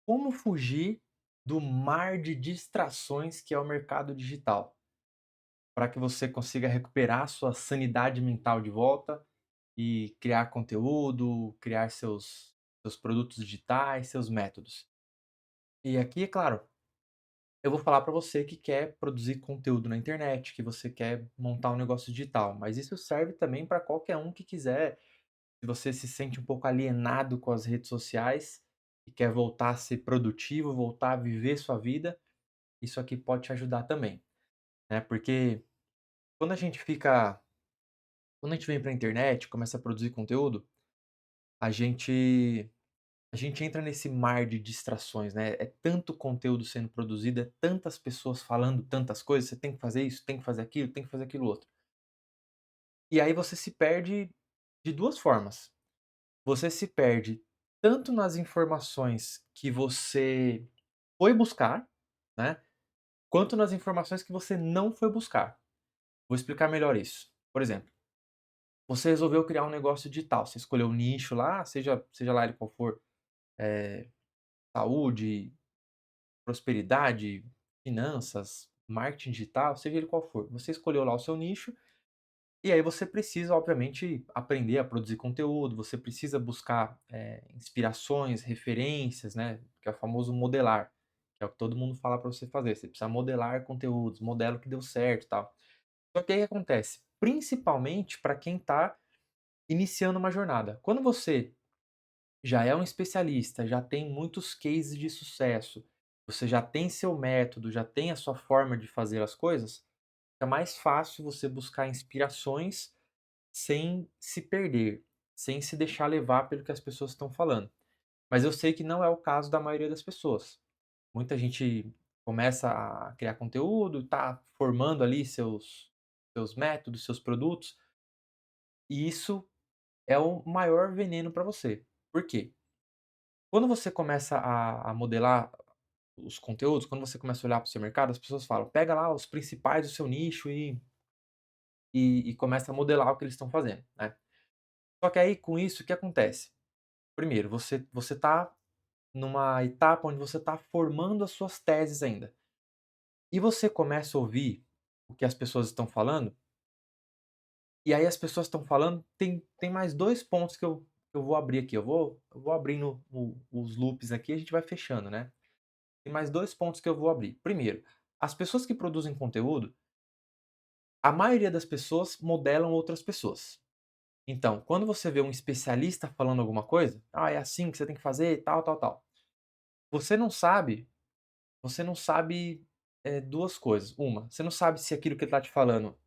Como fugir do mar de distrações que é o mercado digital, para que você consiga recuperar sua sanidade mental de volta e criar conteúdo, criar seus produtos digitais, seus métodos. E aqui, é claro, eu vou falar para você que quer produzir conteúdo na internet, que você quer montar um negócio digital, mas isso serve também para qualquer um que quiser. Se você se sente um pouco alienado com as redes sociais e quer voltar a ser produtivo, voltar a viver sua vida, isso aqui pode te ajudar também, né, porque quando a gente fica quando a gente vem para a internet, começa a produzir conteúdo, a gente a gente entra nesse mar de distrações, né, é tanto conteúdo sendo produzido, é tantas pessoas falando tantas coisas, você tem que fazer isso, tem que fazer aquilo, tem que fazer aquilo outro. E aí você se perde de 2 formas, você se perde tanto nas informações que você foi buscar, né, quanto nas informações que você não foi buscar. Vou explicar melhor isso. Por exemplo, você resolveu criar um negócio digital, você escolheu um nicho lá, seja lá ele qual for, eh, saúde, prosperidade, finanças, marketing digital, seja ele qual for. Você escolheu lá o seu nicho, e aí você precisa, obviamente, aprender a produzir conteúdo, você precisa buscar, inspirações, referências, né, que é o famoso modelar, que é o que todo mundo fala para você fazer, você precisa modelar conteúdos, modela o que deu certo e tal. Só que aí o que acontece? Principalmente para quem está iniciando uma jornada. Quando você já é um especialista, já tem muitos cases de sucesso, você já tem seu método, já tem a sua forma de fazer as coisas, é mais fácil você buscar inspirações sem se perder, sem se deixar levar pelo que as pessoas estão falando. Mas eu sei que não é o caso da maioria das pessoas. Muita gente começa a criar conteúdo, está formando ali seus métodos, seus produtos, e isso é o maior veneno para você. Por quê? Quando você começa a modelar os conteúdos, quando você começa a olhar para o seu mercado, as pessoas falam: "Pega lá os principais do seu nicho e começa a modelar o que eles estão fazendo", né. Só que aí, com isso, o que acontece? Primeiro, você tá numa etapa onde você está formando as suas teses ainda, e você começa a ouvir o que as pessoas estão falando, e aí as pessoas estão falando tem mais 2 pontos que eu vou abrir aqui, eu vou abrindo os loops aqui e a gente vai fechando, né. Tem mais 2 pontos que eu vou abrir. Primeiro, as pessoas que produzem conteúdo, a maioria das pessoas modelam outras pessoas. Então, quando você vê um especialista falando alguma coisa, "Ah, é assim que você tem que fazer, tal, tal, tal". Você não sabe você não sabe, 2 coisas. Uma, você não sabe se aquilo que ele está te falando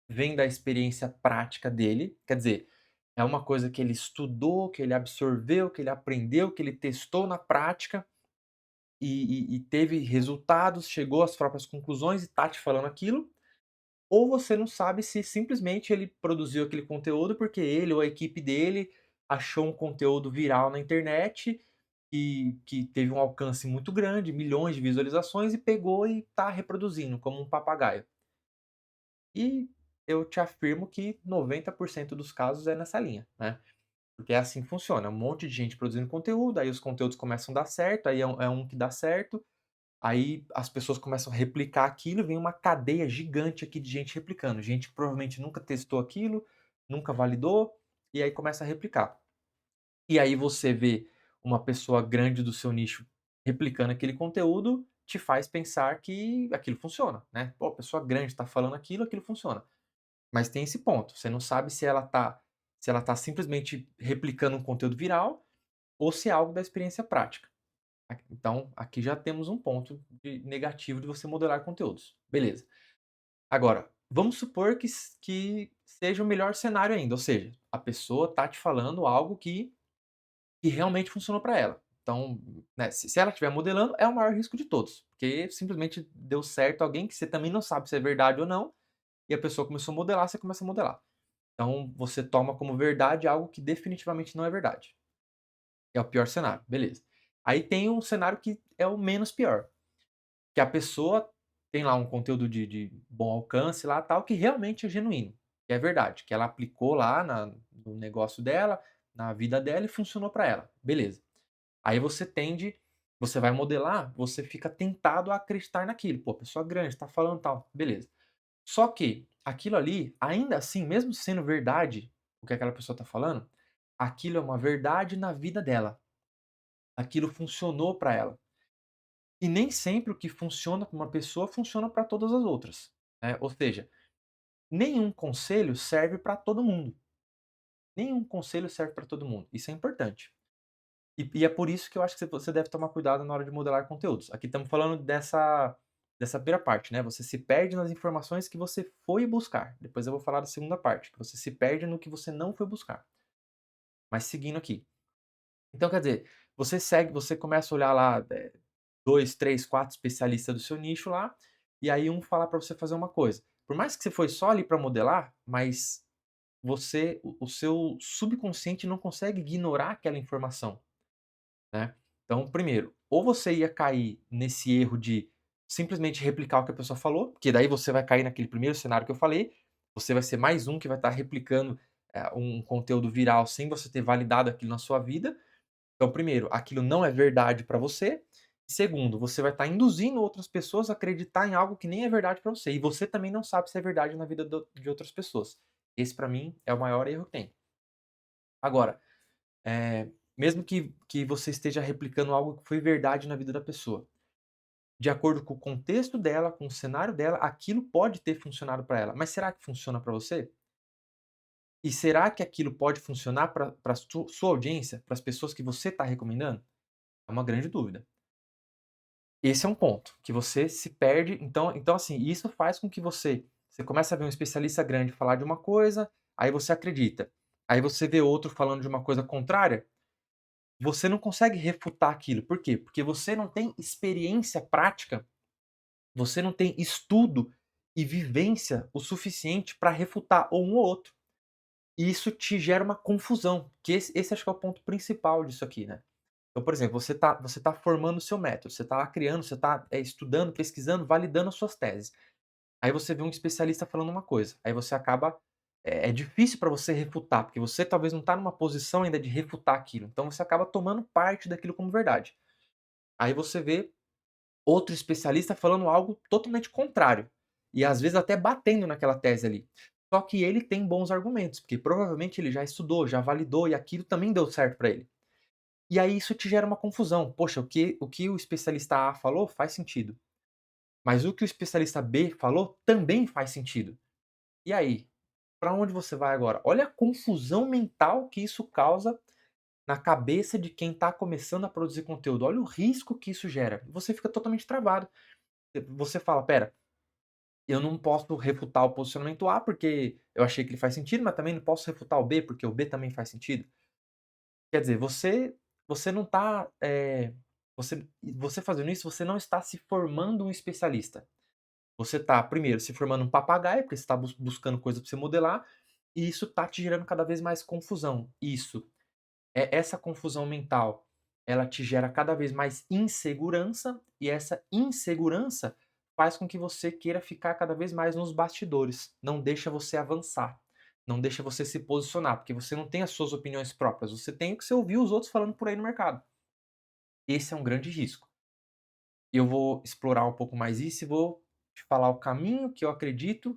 vem da experiência prática dele, quer dizer, é uma coisa que ele estudou, que ele absorveu, que ele aprendeu, que ele testou na prática e teve resultados, chegou às próprias conclusões e tá te falando aquilo, ou você não sabe se simplesmente ele produziu aquele conteúdo porque ele ou a equipe dele achou um conteúdo viral na internet e que teve um alcance muito grande, milhões de visualizações e pegou e tá reproduzindo como um papagaio. E eu te afirmo que 90% dos casos é nessa linha, né. Porque é assim que funciona, um monte de gente produzindo conteúdo, aí os conteúdos começam a dar certo, aí é um que dá certo. Aí as pessoas começam a replicar aquilo e vem uma cadeia gigante aqui de gente replicando, gente que provavelmente nunca testou aquilo, nunca validou, e aí começa a replicar. E aí você vê uma pessoa grande do seu nicho replicando aquele conteúdo, te faz pensar que aquilo funciona, né. Pô, a pessoa grande está falando aquilo, aquilo funciona. Mas tem esse ponto, você não sabe se ela tá simplesmente replicando um conteúdo viral ou se é algo da experiência prática. Então, aqui já temos um ponto negativo de você modelar conteúdos. Beleza. Agora, vamos supor que seja o melhor cenário ainda, ou seja, a pessoa tá te falando algo que realmente funcionou para ela. Então, né, se ela estiver modelando, é o maior risco de todos, porque simplesmente deu certo alguém que você também não sabe se é verdade ou não, e a pessoa começou a modelar, você começa a modelar. Então, você toma como verdade algo que definitivamente não é verdade. É o pior cenário, beleza. Aí tem um cenário que é o menos pior. Que a pessoa tem lá um conteúdo de bom alcance lá, tal, que realmente é genuíno, que é verdade, que ela aplicou lá no negócio dela, na vida dela e funcionou para ela, beleza. Aí você tende Você vai modelar, você fica tentado a acreditar naquilo. Pô, pessoa grande, tá falando tal, beleza. Só que aquilo ali, ainda assim, mesmo sendo verdade o que aquela pessoa tá falando, aquilo é uma verdade na vida dela. Aquilo funcionou para ela. E nem sempre o que funciona para uma pessoa funciona para todas as outras, né. Ou seja, nenhum conselho serve para todo mundo. Nenhum conselho serve para todo mundo. Isso é importante. E é por isso que eu acho que você deve tomar cuidado na hora de modelar conteúdos. Aqui estamos falando dessa primeira parte, né, você se perde nas informações que você foi buscar. Depois eu vou falar da segunda parte, que você se perde no que você não foi buscar. Mas seguindo aqui. Então quer dizer, você começa a olhar lá, 2, 3, 4 especialistas do seu nicho lá, e aí um falar para você fazer uma coisa. Por mais que você foi só ali para modelar, mas o seu subconsciente não consegue ignorar aquela informação. Né. Então, primeiro, ou você ia cair nesse erro de simplesmente replicar o que a pessoa falou, porque daí você vai cair naquele primeiro cenário que eu falei, você vai ser mais um que vai estar replicando, um conteúdo viral sem você ter validado aquilo na sua vida. Então, primeiro, aquilo não é verdade para você. Segundo, você vai estar induzindo outras pessoas a acreditar em algo que nem é verdade para você, e você também não sabe se é verdade na vida de outras pessoas. Esse para mim é o maior erro que tem. Agora, mesmo que você esteja replicando algo que foi verdade na vida da pessoa, de acordo com o contexto dela, com o cenário dela, aquilo pode ter funcionado para ela, mas será que funciona para você? E será que aquilo pode funcionar para sua audiência, para as pessoas que você está recomendando? É uma grande dúvida. Esse é um ponto, que você se perde, então assim, isso faz com que você comece a ver um especialista grande falar de uma coisa, aí você acredita. Aí você vê outro falando de uma coisa contrária. Você não consegue refutar aquilo. Por quê? Porque você não tem experiência prática, você não tem estudo e vivência o suficiente para refutar ou um ou outro. E isso te gera uma confusão, que esse acho que é o ponto principal disso aqui, né. Então, por exemplo, você tá formando o seu método, você tá lá criando, você tá, estudando, pesquisando, validando as suas teses. Aí você vê um especialista falando uma coisa, aí você acaba é difícil para você refutar, porque você talvez não está numa posição ainda de refutar aquilo, então você acaba tomando parte daquilo como verdade. Aí você vê outro especialista falando algo totalmente contrário, e às vezes até batendo naquela tese ali. Só que ele tem bons argumentos, porque provavelmente ele já estudou, já validou e aquilo também deu certo para ele. E aí isso te gera uma confusão. Poxa, o que o especialista A falou faz sentido, mas o que o especialista B falou também faz sentido. E aí, para onde você vai agora? Olha a confusão mental que isso causa na cabeça de quem está começando a produzir conteúdo. Olha o risco que isso gera. Você fica totalmente travado. Você fala: "Espera, eu não posso refutar o posicionamento A, porque eu achei que ele faz sentido, mas também não posso refutar o B, porque o B também faz sentido". Quer dizer, você não está, você fazendo isso, você não está se formando um especialista. Você está, primeiro, se formando um papagaio, porque você está buscando coisa para você modelar, e isso está te gerando cada vez mais confusão. Isso, essa confusão mental, ela te gera cada vez mais insegurança, e essa insegurança faz com que você queira ficar cada vez mais nos bastidores, não deixa você avançar, não deixa você se posicionar, porque você não tem as suas opiniões próprias, você tem o que você ouviu os outros falando por aí no mercado. Esse é um grande risco. Eu vou explorar um pouco mais isso e vou te falar o caminho que eu acredito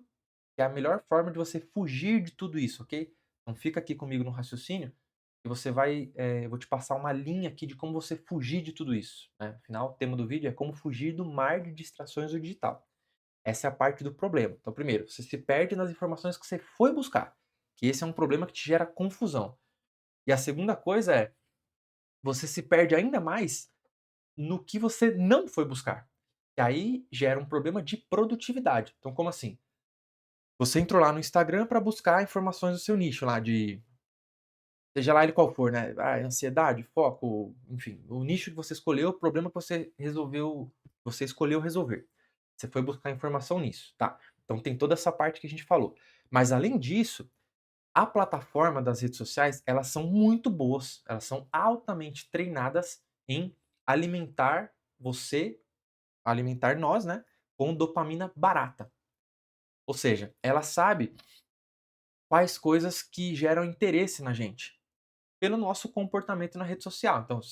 que é a melhor forma de você fugir de tudo isso, ok? Então fica aqui comigo no raciocínio e você vai, eu vou te passar uma linha aqui de como você fugir de tudo isso, né? Afinal, o tema do vídeo é como fugir do mar de distrações do digital. Essa é a parte do problema. Então, primeiro, você se perde nas informações que você foi buscar, que esse é um problema que te gera confusão. E a segunda coisa é, você se perde ainda mais no que você não foi buscar. E aí gera um problema de produtividade. Então, como assim? Você entrou lá no Instagram para buscar informações do seu nicho lá de seja lá ele qual for, né, ansiedade, foco, enfim, o nicho que você escolheu, o problema que você escolheu resolver. Você foi buscar informação nisso, tá. Então tem toda essa parte que a gente falou. Mas além disso, a plataforma das redes sociais, elas são muito boas, elas são altamente treinadas em alimentar você alimentar nós, né, com dopamina barata. Ou seja, ela sabe quais coisas que geram interesse na gente, pelo nosso comportamento na rede social. Então,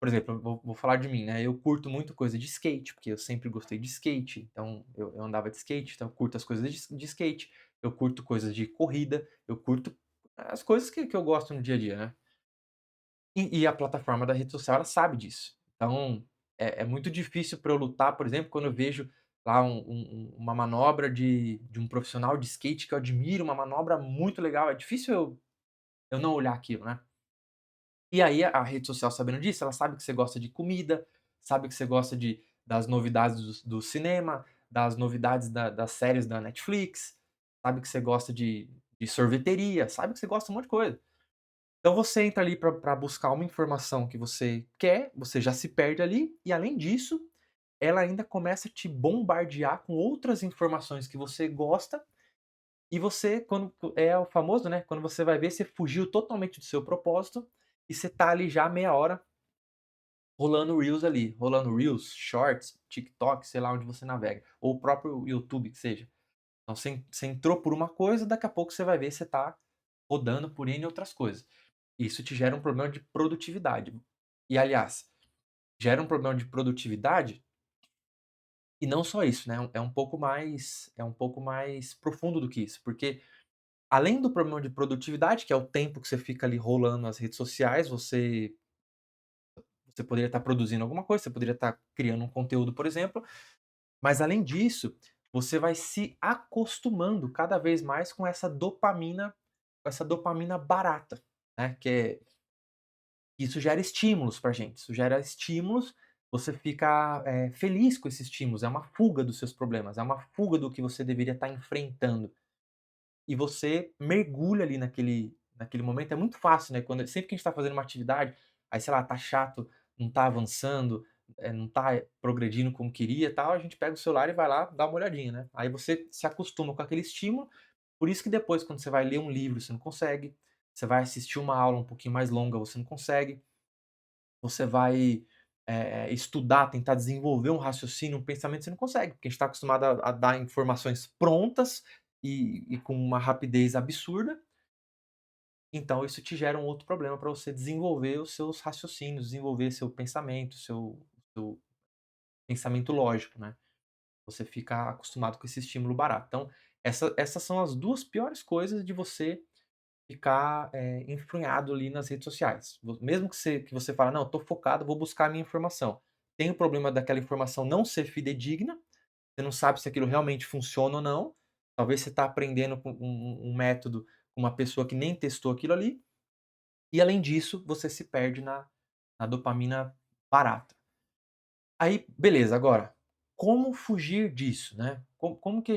Por exemplo, eu vou falar de mim, né, eu curto muito coisa de skate, porque eu sempre gostei de skate, então eu andava de skate, então eu curto as coisas de skate, eu curto coisas de corrida, eu curto as coisas que eu gosto no dia a dia, né. E a plataforma da rede social, ela sabe disso. Então, é muito difícil para eu lutar, por exemplo, quando eu vejo lá uma manobra de um profissional de skate que eu admiro, uma manobra muito legal, é difícil eu não olhar aquilo, né. E aí a rede social sabendo disso, ela sabe que você gosta de comida, sabe que você gosta das novidades do cinema, das novidades das séries da Netflix, sabe que você gosta de sorveteria, sabe que você gosta de um monte de coisa. Então você entra ali para buscar uma informação que você quer, você já se perde ali, e além disso, ela ainda começa a te bombardear com outras informações que você gosta, e você quando é o famoso, né, quando você vai ver, você fugiu totalmente do seu propósito, e você tá ali já meia hora rolando reels ali, rolando reels, shorts, TikTok, sei lá onde você navega, ou o próprio YouTube que seja. Então você entrou por uma coisa, daqui a pouco você vai ver, você tá rodando por N outras coisas. Isso te gera um problema de produtividade. E aliás, gera um problema de produtividade, e não só isso, né, é um pouco mais profundo do que isso, porque além do problema de produtividade, que é o tempo que você fica ali rolando nas redes sociais, você poderia estar produzindo alguma coisa, você poderia estar criando um conteúdo, por exemplo, mas além disso, você vai se acostumando cada vez mais com essa dopamina barata, né, que é isso gera estímulos pra gente, isso gera estímulos, você fica, feliz com esses estímulos, é uma fuga dos seus problemas, é uma fuga do que você deveria estar enfrentando. E você mergulha ali naquele momento, é muito fácil, né, sempre que a gente tá fazendo uma atividade, aí sei lá, tá chato, não tá avançando, não tá progredindo como queria, tal, a gente pega o celular e vai lá dar uma olhadinha, né. Aí você se acostuma com aquele estímulo, por isso que depois quando você vai ler um livro você não consegue, você vai assistir uma aula um pouquinho mais longa, você não consegue. Você vai, estudar, tentar desenvolver um raciocínio, um pensamento, você não consegue, porque a gente está acostumado a dar informações prontas e com uma rapidez absurda, então isso te gera um outro problema para você desenvolver os seus raciocínios, desenvolver seu pensamento, seu pensamento lógico, né. Você fica acostumado com esse estímulo barato. Então, essas são as 2 piores coisas de você ficar, enfurnhado ali nas redes sociais. Mesmo que você fala: "Não, eu tô focado, vou buscar a minha informação". Tem o problema daquela informação não ser fidedigna, você não sabe se aquilo realmente funciona ou não. Talvez você está aprendendo com um método com uma pessoa que nem testou aquilo ali, e além disso, você se perde na dopamina barata. Aí, beleza, agora, como fugir disso, né? Como que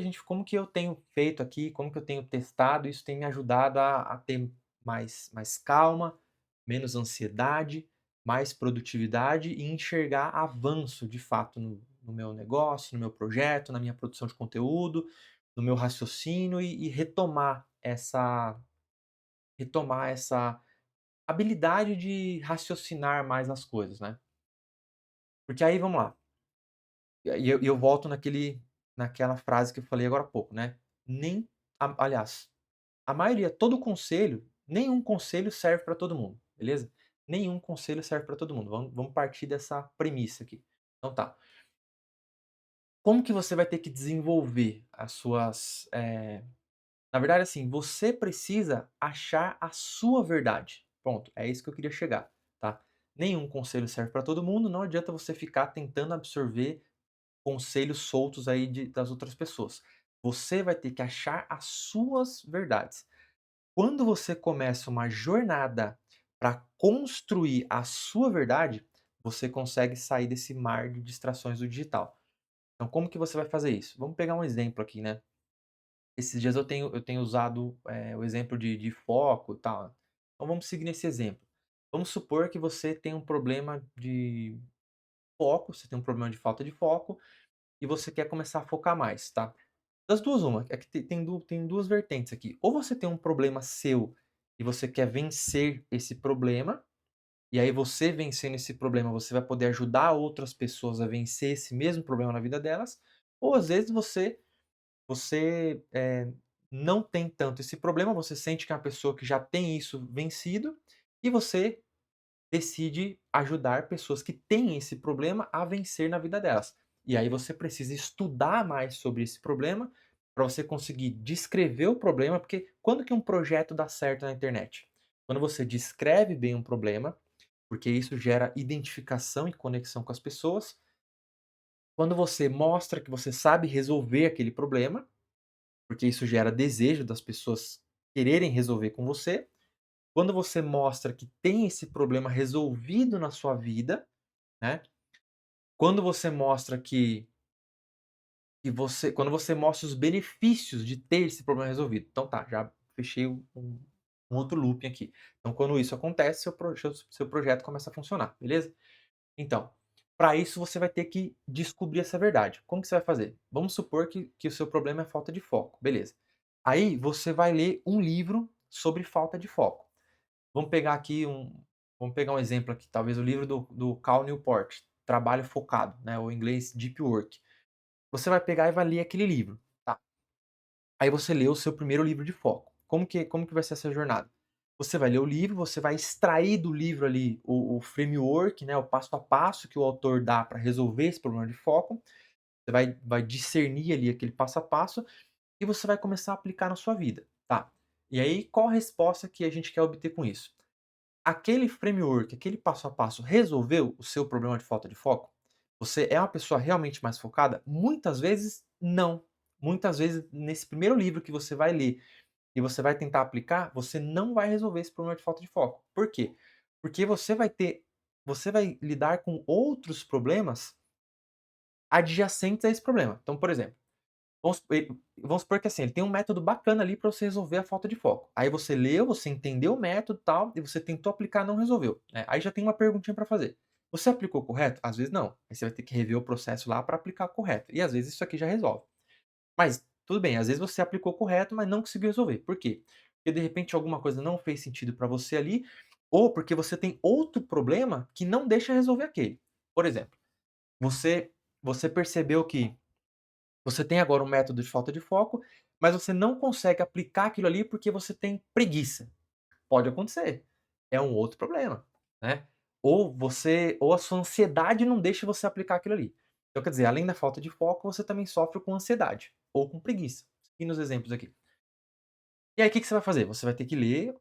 eu tenho feito aqui, como que eu tenho testado, isso tem me ajudado a ter mais calma, menos ansiedade, mais produtividade e enxergar avanço de fato no meu negócio, no meu projeto, na minha produção de conteúdo, no meu raciocínio e retomar essa habilidade de raciocinar mais as coisas, né? Porque aí vamos lá. E eu volto naquela frase que eu falei agora há pouco, né, nem aliás, a maioria todo conselho nenhum conselho serve para todo mundo, beleza? Nenhum conselho serve para todo mundo, vamos partir dessa premissa aqui. Então tá, como que você vai ter que desenvolver as suas, na verdade, assim, você precisa achar a sua verdade, ponto, é isso que eu queria chegar, tá? Nenhum conselho serve para todo mundo, não adianta você ficar tentando absorver conselhos soltos aí das outras pessoas. Você vai ter que achar as suas verdades. Quando você começa uma jornada para construir a sua verdade, você consegue sair desse mar de distrações do digital. Então, como que você vai fazer isso? Vamos pegar um exemplo aqui, né? Esses dias eu tenho usado o exemplo de foco e tal. Então, vamos seguir nesse exemplo. Vamos supor que você tem um problema de foco, você tem um problema de falta de foco e você quer começar a focar mais, tá? Das 2 uma, é que tem 2 vertentes aqui. Ou você tem um problema seu e você quer vencer esse problema, e aí você vencendo esse problema, você vai poder ajudar outras pessoas a vencer esse mesmo problema na vida delas, ou às vezes você, não tem tanto esse problema, você sente que é uma pessoa que já tem isso vencido, e você decide ajudar pessoas que têm esse problema a vencer na vida delas. E aí você precisa estudar mais sobre esse problema para você conseguir descrever o problema, porque quando que um projeto dá certo na internet? Quando você descreve bem um problema, porque isso gera identificação e conexão com as pessoas. Quando você mostra que você sabe resolver aquele problema, porque isso gera desejo das pessoas quererem resolver com você. Quando você mostra que tem esse problema resolvido na sua vida, né? Quando você mostra quando você mostra os benefícios de ter esse problema resolvido. Então tá, já fechei um outro looping aqui. Então quando isso acontece, seu projeto começa a funcionar, beleza? Então, para isso você vai ter que descobrir essa verdade. Como que você vai fazer? Vamos supor que o seu problema é falta de foco, beleza. Aí você vai ler um livro sobre falta de foco. Vamos pegar aqui vamos pegar um exemplo aqui, talvez o livro do Cal Newport, Trabalho Focado, né, ou em inglês Deep Work. Você vai pegar e vai ler aquele livro, tá? Aí você lê o seu primeiro livro de foco. Como que vai ser essa jornada? Você vai ler o livro, você vai extrair do livro ali o framework, né, o passo a passo que o autor dá para resolver esse problema de foco. Você vai discernir ali aquele passo a passo e você vai começar a aplicar na sua vida, tá? E aí, qual a resposta que a gente quer obter com isso? Aquele framework, aquele passo a passo resolveu o seu problema de falta de foco? Você é uma pessoa realmente mais focada? Muitas vezes, não. Muitas vezes, nesse primeiro livro que você vai ler e você vai tentar aplicar, você não vai resolver esse problema de falta de foco. Por quê? Porque você vai lidar com outros problemas adjacentes a esse problema. Então, por exemplo, vamos supor que assim, ele tem um método bacana ali para você resolver a falta de foco. Aí você leu, você entendeu o método e tal, e você tentou aplicar, não resolveu, né. Aí já tem uma perguntinha para fazer. Você aplicou correto? Às vezes não. Aí você vai ter que rever o processo lá para aplicar correto. E às vezes isso aqui já resolve. Mas tudo bem, às vezes você aplicou correto, mas não conseguiu resolver. Por quê? Porque de repente alguma coisa não fez sentido para você ali, ou porque você tem outro problema que não deixa resolver aquele. Por exemplo, você você percebeu que você tem agora um método de falta de foco, mas você não consegue aplicar aquilo ali porque você tem preguiça. Pode acontecer. É um outro problema, né. Ou a sua ansiedade não deixa você aplicar aquilo ali. Então, quer dizer, além da falta de foco, você também sofre com ansiedade ou com preguiça. E nos exemplos aqui. E aí, o que que você vai fazer? Você vai ter que ler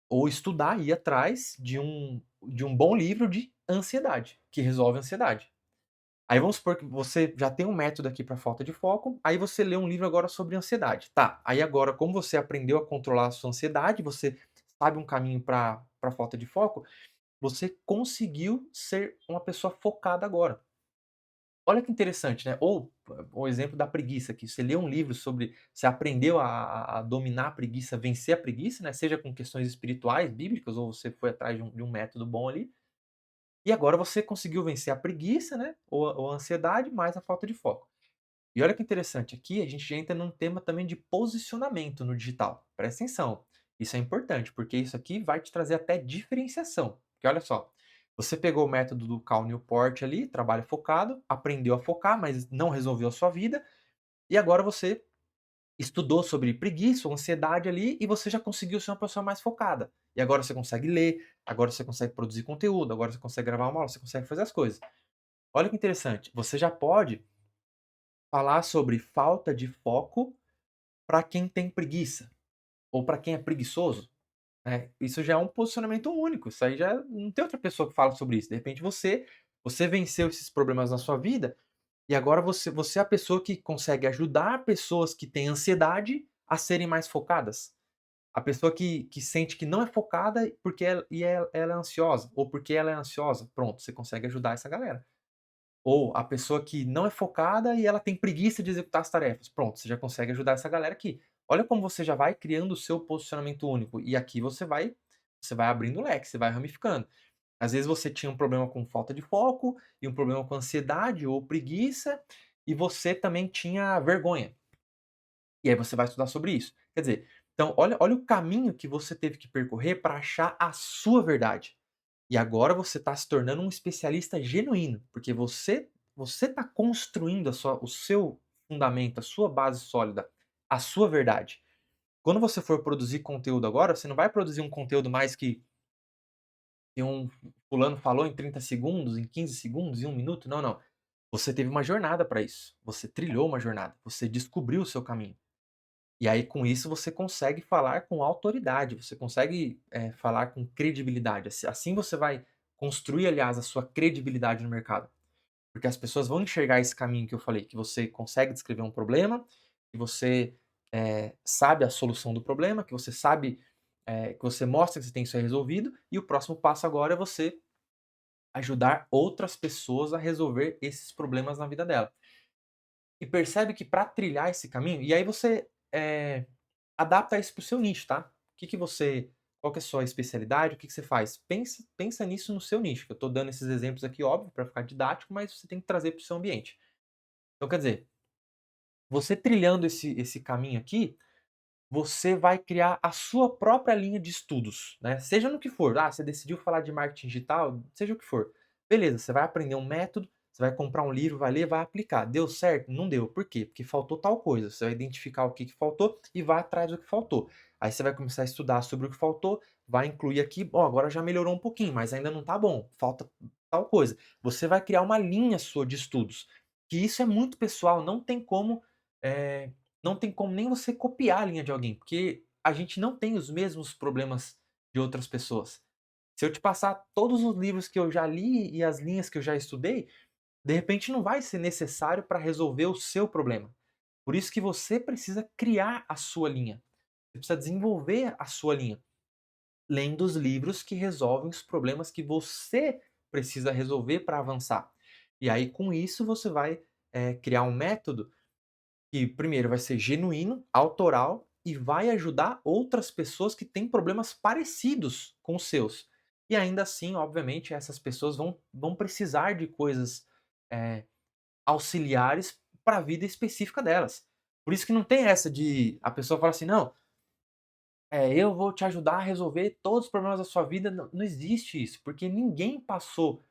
ou estudar, ir atrás de um bom livro de ansiedade, que resolve a ansiedade. Aí vamos supor que você já tem um método aqui para falta de foco, aí você lê um livro agora sobre ansiedade. Tá, aí agora como você aprendeu a controlar a sua ansiedade, você sabe um caminho para falta de foco, você conseguiu ser uma pessoa focada agora. Olha que interessante, né? Ou o exemplo da preguiça aqui, você lê um livro sobre você aprendeu a dominar a preguiça, vencer a preguiça, né, seja com questões espirituais, bíblicas, ou você foi atrás de um método bom ali, e agora você conseguiu vencer a preguiça, né, ou a ansiedade, mais a falta de foco. E olha que interessante, aqui a gente já entra num tema também de posicionamento no digital. Presta atenção, isso é importante, porque isso aqui vai te trazer até diferenciação. Porque olha só, você pegou o método do Cal Newport ali, trabalho focado, aprendeu a focar, mas não resolveu a sua vida, e agora você estudou sobre preguiça ou ansiedade ali e você já conseguiu ser uma pessoa mais focada. E agora você consegue ler, agora você consegue produzir conteúdo, agora você consegue gravar uma aula, você consegue fazer as coisas. Olha que interessante, você já pode falar sobre falta de foco para quem tem preguiça ou para quem é preguiçoso, né. Isso já é um posicionamento único, isso aí já não tem outra pessoa que fala sobre isso. De repente você venceu esses problemas na sua vida e agora você é a pessoa que consegue ajudar pessoas que têm ansiedade a serem mais focadas. A pessoa que sente que não é focada porque ela é ansiosa, ou porque ela é ansiosa, pronto, você consegue ajudar essa galera. Ou a pessoa que não é focada e ela tem preguiça de executar as tarefas, pronto, você já consegue ajudar essa galera aqui. Olha como você já vai criando o seu posicionamento único, e aqui você vai abrindo o leque, você vai ramificando. Às vezes você tinha um problema com falta de foco, e um problema com ansiedade ou preguiça, e você também tinha vergonha. E aí você vai estudar sobre isso. Quer dizer, então olha o caminho que você teve que percorrer para achar a sua verdade. E agora você está se tornando um especialista genuíno, porque você está construindo o seu fundamento, a sua base sólida, a sua verdade. Quando você for produzir conteúdo agora, você não vai produzir um conteúdo mais que que um fulano falou em 30 segundos, em 15 segundos, em 1 minuto. Não, não. Você teve uma jornada para isso. Você trilhou uma jornada. Você descobriu o seu caminho. E aí, com isso, você consegue falar com autoridade. Você consegue, falar com credibilidade. Assim você vai construir, aliás, a sua credibilidade no mercado. Porque as pessoas vão enxergar esse caminho que eu falei, que você consegue descrever um problema, que você, sabe a solução do problema, que você sabe, que você mostra que você tem isso aí resolvido, e o próximo passo agora é você ajudar outras pessoas a resolver esses problemas na vida dela. E percebe que para trilhar esse caminho, e aí você, adapta isso para o seu nicho, tá? Qual que é a sua especialidade, o que que você faz? Pensa nisso no seu nicho, que eu estou dando esses exemplos aqui, óbvio, para ficar didático, mas você tem que trazer para o seu ambiente. Então, quer dizer, você trilhando esse caminho aqui, você vai criar a sua própria linha de estudos, né? Seja no que for. Ah, você decidiu falar de marketing digital, seja o que for. Beleza, você vai aprender um método, você vai comprar um livro, vai ler, vai aplicar. Deu certo? Não deu. Por quê? Porque faltou tal coisa. Você vai identificar o que que faltou e vai atrás do que faltou. Aí você vai começar a estudar sobre o que faltou, vai incluir aqui, ó, agora já melhorou um pouquinho, mas ainda não tá bom, falta tal coisa. Você vai criar uma linha sua de estudos, que isso é muito pessoal, eh, não tem como nem você copiar a linha de alguém, porque a gente não tem os mesmos problemas de outras pessoas. Se eu te passar todos os livros que eu já li e as linhas que eu já estudei, de repente não vai ser necessário para resolver o seu problema. Por isso que você precisa criar a sua linha. Você precisa desenvolver a sua linha, lendo os livros que resolvem os problemas que você precisa resolver para avançar. E aí, com isso, você vai criar um método que primeiro vai ser genuíno, autoral e vai ajudar outras pessoas que têm problemas parecidos com os seus. E ainda assim, obviamente, essas pessoas vão precisar de coisas, eh, auxiliares para a vida específica delas. Por isso que não tem essa de a pessoa falar assim: "Não, eu vou te ajudar a resolver todos os problemas da sua vida". Não existe isso, porque ninguém passou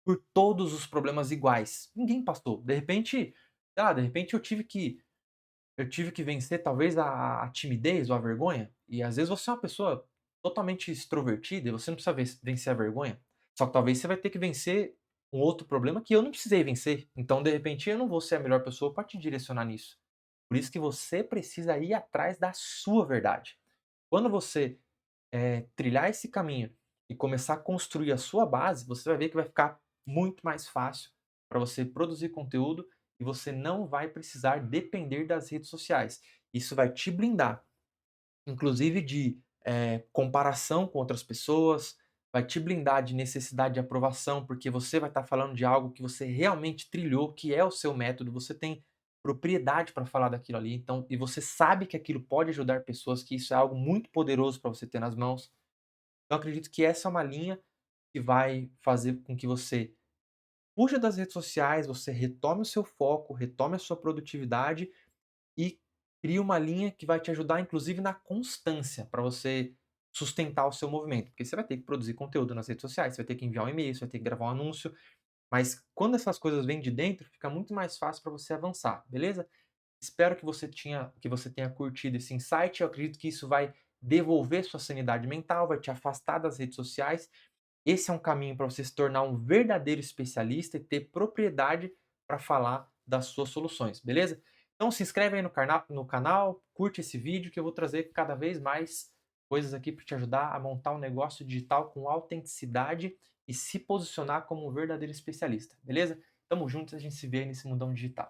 por todos os problemas iguais. Ninguém passou. De repente, sei lá, de repente eu tive que vencer talvez a timidez ou a vergonha, e às vezes você é uma pessoa totalmente extrovertida e você não precisa vencer a vergonha. Só que talvez você vai ter que vencer um outro problema que eu não precisei vencer. Então, de repente, eu não vou ser a melhor pessoa para te direcionar nisso. Por isso que você precisa ir atrás da sua verdade. Quando você trilhar esse caminho e começar a construir a sua base, você vai ver que vai ficar muito mais fácil para você produzir conteúdo e você não vai precisar depender das redes sociais. Isso vai te blindar, inclusive de comparação com outras pessoas, vai te blindar de necessidade de aprovação, porque você vai estar falando de algo que você realmente trilhou, que é o seu método, você tem propriedade para falar daquilo ali, então, e você sabe que aquilo pode ajudar pessoas, que isso é algo muito poderoso para você ter nas mãos. Então, acredito que essa é uma linha que vai fazer com que você fuja das redes sociais, você retome o seu foco, retome a sua produtividade e crie uma linha que vai te ajudar, inclusive, na constância, para você sustentar o seu movimento. Porque você vai ter que produzir conteúdo nas redes sociais, você vai ter que enviar um e-mail, você vai ter que gravar um anúncio, mas quando essas coisas vêm de dentro, fica muito mais fácil para você avançar, beleza? Espero que você tenha curtido esse insight. Eu acredito que isso vai devolver sua sanidade mental, vai te afastar das redes sociais. Esse é um caminho para você se tornar um verdadeiro especialista e ter propriedade para falar das suas soluções, beleza? Então se inscreve aí no canal, curte esse vídeo que eu vou trazer cada vez mais coisas aqui para te ajudar a montar um negócio digital com autenticidade e se posicionar como um verdadeiro especialista, beleza? Tamo junto, a gente se vê aí nesse mundão digital.